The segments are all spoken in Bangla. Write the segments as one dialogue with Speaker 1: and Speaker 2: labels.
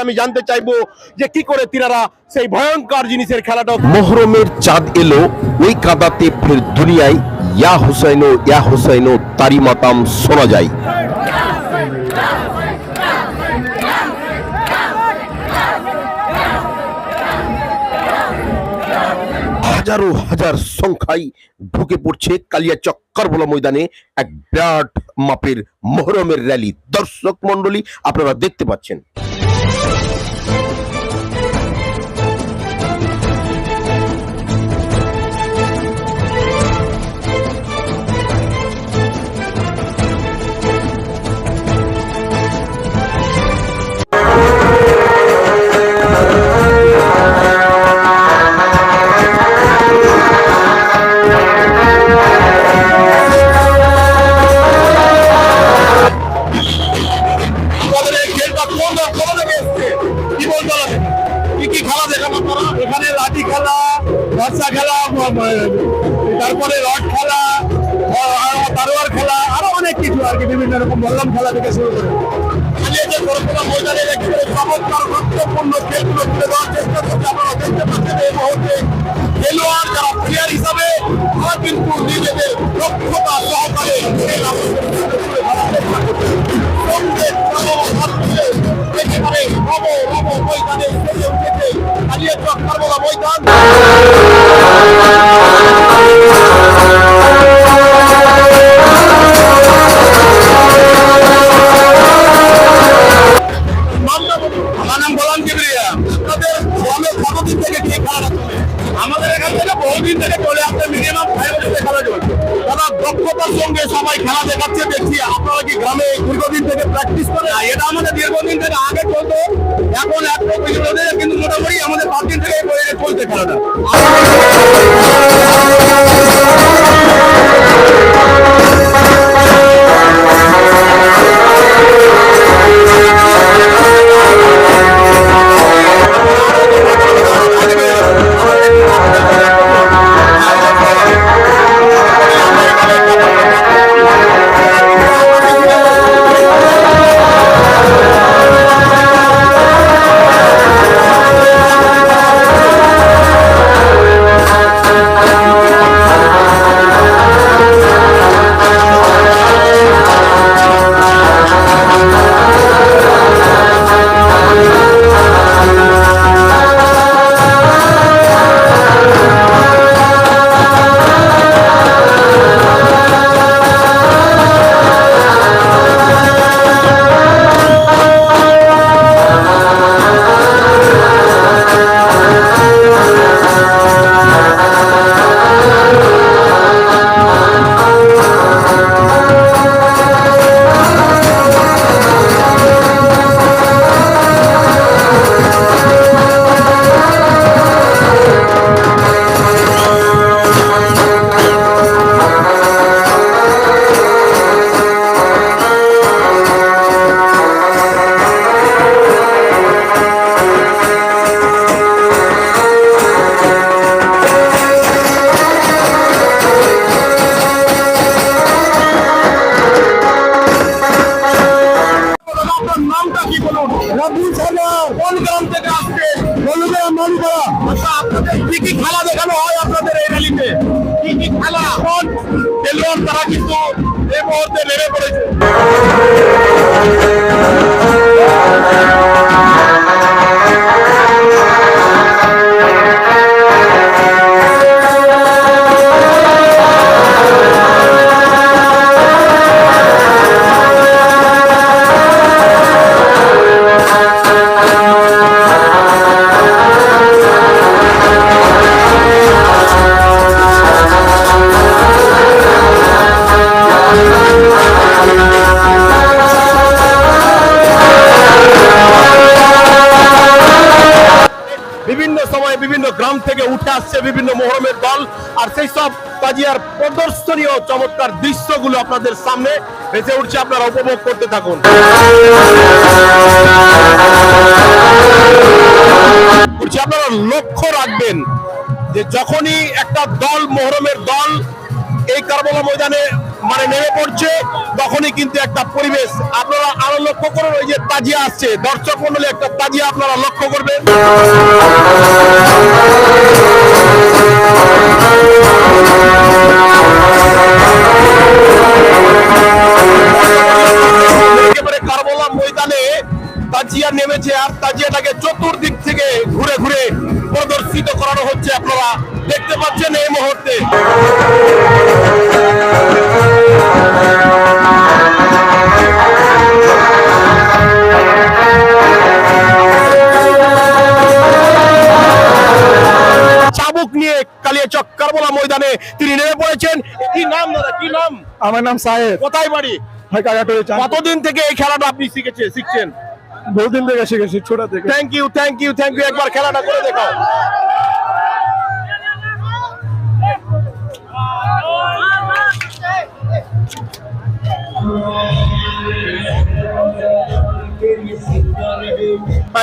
Speaker 1: আমি জানতে চাইবো যে কি করে তিনারা সেই ভয়ঙ্কর জিনিসের খেলাটা। মোহরমের চাঁদ এলো ওই কাদাতে ফের দুনিয়ায় ইয়া হুসাইনো তারি মাতাম শোনা যায়। হাজারো হাজার সংখ্যায় ঢুকে পড়ছে কালিয়াচক কারবালা ময়দানে এক বিরাট মাপের মোহরমের র্যালি। দর্শক মন্ডলী আপনারা দেখতে পাচ্ছেন। এখানে লাঠি খেলা, বর্ষা খেলা, তারপরে রড খেলা, তারোয়ার খেলা, আরো অনেক কিছু আর কি, বিভিন্ন রকম বললাম খেলা থেকে শুরু করে ময়দানে চমৎকার গুরুত্বপূর্ণ খেলগুলো তুলে দেওয়ার চেষ্টা করছে। আপনারা দেখতে পাচ্ছেন এই মুহূর্তে খেলোয়াড় যারা প্লেয়ার হিসাবে তারা কিন্তু নিজেদের দক্ষতা সহকারে ময়দানে উঠেছে কালিয়াচক কারবালা ময়দান। আমাদের এখান থেকে বহুদিন থেকে চলে আসছে, মিনিমাম 5 বছর খেলা চলছে। তারা দক্ষতার সঙ্গে সবাই খেলা দেখাচ্ছে দেখছি। আপনারা কি গ্রামে দীর্ঘদিন থেকে প্র্যাকটিস করেন? এটা আমাদের দীর্ঘদিন থেকে আগে চলতো, এখন একটু কিন্তু মোটামুটি আমাদের 5 দিন থেকে চলছে খেলাটা। কি কি খেলা দেখানো হয় আপনাদের এই র্যালিতে? কি কি খেলা? খেলোয়াড় তারা কিন্তু এই মুহূর্তে নেমে পড়েছে। বিভিন্ন সময় বিভিন্ন গ্রাম থেকে উঠে আসছে বিভিন্ন মোহরমের দল, আর সেই সব তাজিয়ার প্রদর্শনীয় চমৎকার দৃশ্যগুলো আপনাদের সামনে ভেসে উঠছে। আপনারা উপভোগ করতে থাকুন। আপনারা লক্ষ্য রাখবেন যে যখনই একটা দল মোহরমের দল এই কারবালা ময়দানে মানে নেমে পড়ছে, তখনই কিন্তু একটা পরিবেশ আপনারা আরো লক্ষ্য করুন। ওই যে তাজিয়া আসছে, দর্শক মন্ডলী একটা তাজিয়া আপনারা লক্ষ্য করবেন। একেবারে কারবালা ময়দানে তাজিয়া নেমেছে, আর তাজিয়াটাকে চতুর্দিক থেকে ঘুরে ঘুরে প্রদর্শিত করানো হচ্ছে, আপনারা দেখতে পাচ্ছেন এই মুহূর্তে। চাবুক নিয়ে কালিয়াচক কারবালা ময়দানে তিনি নেমে পড়েছেন। কি নাম দাদা, কি নাম?
Speaker 2: আমার নাম সাহেব।
Speaker 1: কোথায় বাড়ি? কতদিন থেকে এই খেলাটা আপনি শিখছেন?
Speaker 2: বহুদিন থেকে শিখেছি, ছোট থেকে।
Speaker 1: Thank you, thank you, thank you. একবার খেলাটা করে দেখাও।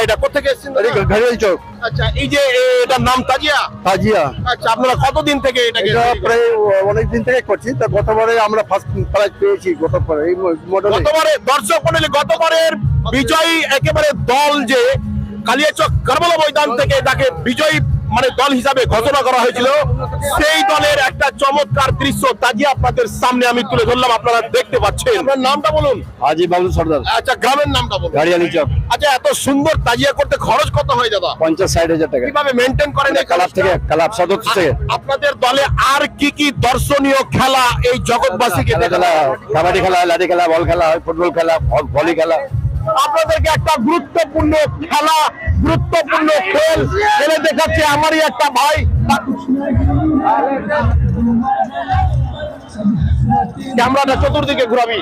Speaker 1: এটা কোথেকে এসেছেন?
Speaker 2: চোখ।
Speaker 1: আচ্ছা, এই যে এটার নাম তাজিয়া।
Speaker 2: তাজিয়া।
Speaker 1: আচ্ছা, আপনারা কতদিন থেকে এটাকে?
Speaker 2: এটা প্রায় অনেকদিন থেকে করছি। তা গতবারে আমরা ফার্স্ট প্রাইজ পেয়েছি। গতবারে এই মডেলে।
Speaker 1: গতবারে দর্শক মণ্ডলী, গতবারের বিজয়ী একেবারে দল যে কালিয়াচক কারবালা ময়দান থেকে তাকে বিজয়ী মানে দল হিসাবে ঘোষণা করা হয়েছিল, সেই দলের একটা চমৎকার দৃশ্য তাজিয়া আপনাদের সামনে আমি তুলে ধরলাম, আপনারা দেখতে পাচ্ছেন। আপনার নামটা বলুন।
Speaker 2: হাজি বাবলু সর্দার।
Speaker 1: আচ্ছা, গ্রামের নামটা বলুন।
Speaker 2: গাড়িয়ালি চক।
Speaker 1: আচ্ছা, এত সুন্দর তাজিয়া করতে খরচ কত হয় দাদা?
Speaker 2: 50-60 হাজার টাকা।
Speaker 1: কিভাবে মেনটেন করেন?
Speaker 2: ক্লাব থেকে, ক্লাব সদস্য থেকে।
Speaker 1: আপনাদের দলে আর কি কি দর্শনীয় খেলা এই জগৎবাসীকে?
Speaker 2: কাবাডি খেলা, লাঠি খেলা, বল খেলা, ফুটবল খেলা, ভলি খেলা।
Speaker 1: আপনাদেরকে একটা গুরুত্বপূর্ণ খেলা, গুরুত্বপূর্ণ খেল খেলে দেখাচ্ছে আমারই একটা ভাই। ক্যামেরাটা চতুর্দিকে ঘুরাবি।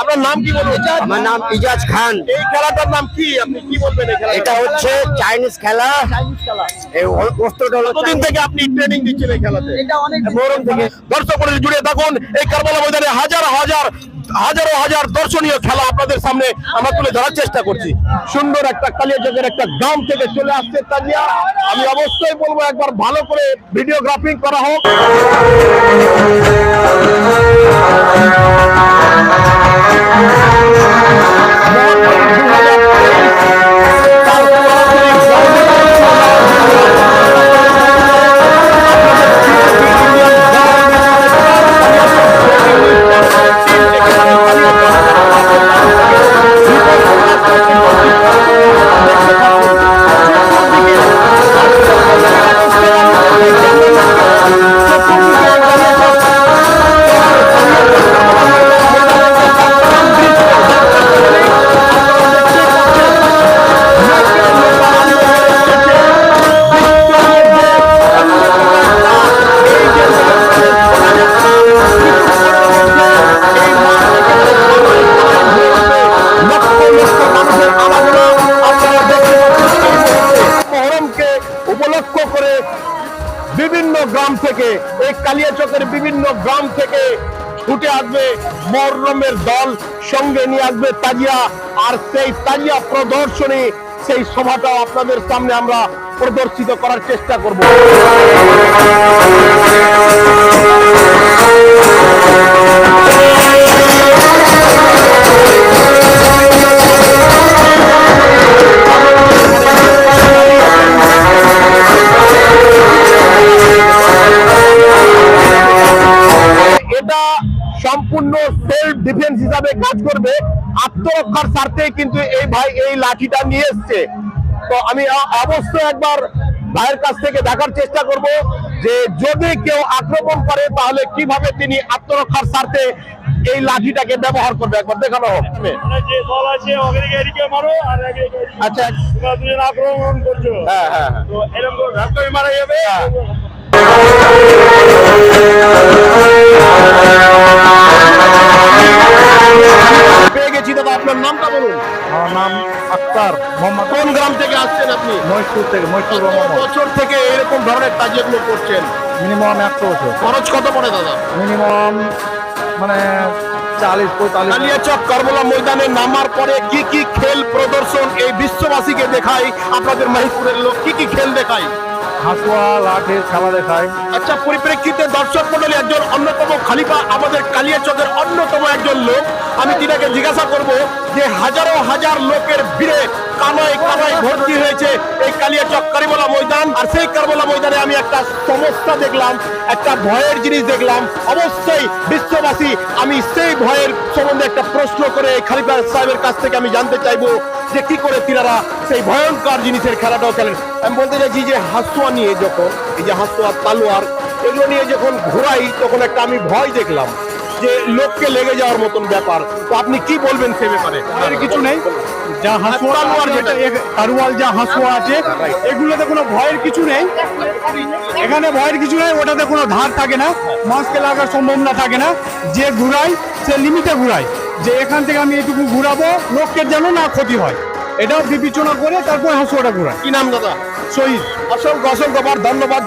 Speaker 1: আপনার নাম কি বলবেন?
Speaker 2: আমার নাম ইজাজ খান।
Speaker 1: এই খেলাটার নাম কি, আপনি কি বলবেন?
Speaker 2: এটা হচ্ছে চাইনিজ খেলা। এই অস্ত্রটা হলো
Speaker 1: কতদিন থেকে আপনি ট্রেনিং দিচ্ছেন এই খেলাতে?
Speaker 2: এটা অনেক বড় থেকে।
Speaker 1: দর্শক মণ্ডলী জুড়ে থাকুন, এই কারবালা ময়দানে হাজারো হাজার দর্শনীয় খেলা আপনাদের সামনে আমরা তুলে ধরার চেষ্টা করছি। সুন্দর একটা কালিয়াচকের একটা গ্রাম থেকে চলে আসছে তাজিয়া। আমি অবশ্যই বলবো একবার ভালো করে ভিডিওগ্রাফিং করা হোক। বিভিন্ন গ্রাম থেকে, এই কালিয়াচকের বিভিন্ন গ্রাম থেকে ছুটে আসবে মহরমের দল, সঙ্গে নিয়ে আসবে তাজিয়া। আর সেই তাজিয়া প্রদর্শনী, সেই সভাটাও আপনাদের সামনে আমরা প্রদর্শিত করার চেষ্টা করব। এটা সম্পূর্ণ সেলফ ডিফেন্স হিসাবে কাজ করবে, আত্মরক্ষার স্বার্থে কিন্তু এই ভাই এই লাঠিটা নিয়ে এসছে। তো আমি অবশ্যই একবার ভাইয়ের কাছ থেকে দেখার চেষ্টা করব যে যদি কেউ আক্রমণ করে তাহলে কিভাবে তিনি আত্মরক্ষার স্বার্থে এই লাঠিটাকে ব্যবহার করবে, একবার দেখানো হোক। আচ্ছা,
Speaker 3: আক্রমণ করছো,
Speaker 1: হ্যাঁ হ্যাঁ,
Speaker 3: তো এরকম ধাক্কায় মারা যাবে।
Speaker 1: পেয়ে গেছি দাদা, আপনার নামটা বলুন।
Speaker 2: আমার নাম আক্তার মোহাম্মদ।
Speaker 1: কোন গ্রাম থেকে আসছেন আপনি?
Speaker 2: মহেশপুর থেকে। মহেশপুর
Speaker 1: বছর থেকে এরকম ধরনের কাজগুলো করছেন?
Speaker 2: মিনিমাম 100 বছর।
Speaker 1: খরচ কত পড়ে দাদা?
Speaker 2: মিনিমাম মানে 40-45
Speaker 1: কালিয়াচক কারবালা ময়দানে নামার পরে কি কি খেল প্রদর্শন এই বিশ্ববাসীকে দেখায়? আপনাদের মাহিপুরের লোক কি কি খেল দেখায়?
Speaker 2: হাসুয়া লাঠের খেলা দেখায়।
Speaker 1: আচ্ছা, পরিপ্রেক্ষিতে দর্শক মন্ডলী একজন অন্যতম খালিফা আমাদের কালিয়াচকের অন্যতম একজন লোক, আমি তিনাকে জিজ্ঞাসা করব যে হাজারো হাজার লোকের ভিড়ে কানায় কানায় ভর্তি হয়েছে এই কালিয়াচক কারবালা ময়দান, আর সেই কারবালা ময়দানে আমি একটা সমস্যা দেখলাম, একটা ভয়ের জিনিস দেখলাম। অবশ্যই বিশ্ববাসী, আমি সেই ভয়ের সম্বন্ধে একটা প্রশ্ন করে এই খালিফা সাহেবের কাছ থেকে আমি জানতে চাইবো যে কি করে তিনারা সেই ভয়ঙ্কর জিনিসের খেলাটাও খেলেন। আমি বলতে চাইছি যে হাসুয়া নিয়ে যখন, এই যে হাসুয়া তালোয়ার এগুলো নিয়ে যখন ঘোরাই তখন একটা আমি ভয় দেখলাম যে লোককে লেগে যাওয়ার মতন ব্যাপার। তো আপনি কি বলবেন সে ব্যাপারে?
Speaker 4: ভয়ের কিছু নেই, যা হাসুয়া
Speaker 1: তলোয়ার যেটা
Speaker 4: তারওয়াল যা হাসুয়া আছে এগুলোতে কোনো ভয়ের কিছু নেই। এখানে ভয়ের কিছু নেই, ওটাতে কোনো ধার থাকে না, মাছকে লাগার সম্ভাবনা থাকে না। যে ঘুরাই সে লিমিটে ঘুরায়, যে এখান থেকে আমি এটুকু ঘুরাবো লোককে যেন না ক্ষতি হয়, এটাও বিবেচনা করে তারপর হাসুয়াটা ঘুরায়।
Speaker 1: কি নাম দাদা?
Speaker 4: শহীদ।
Speaker 1: অসংখ্য অসংখ্য ধন্যবাদ।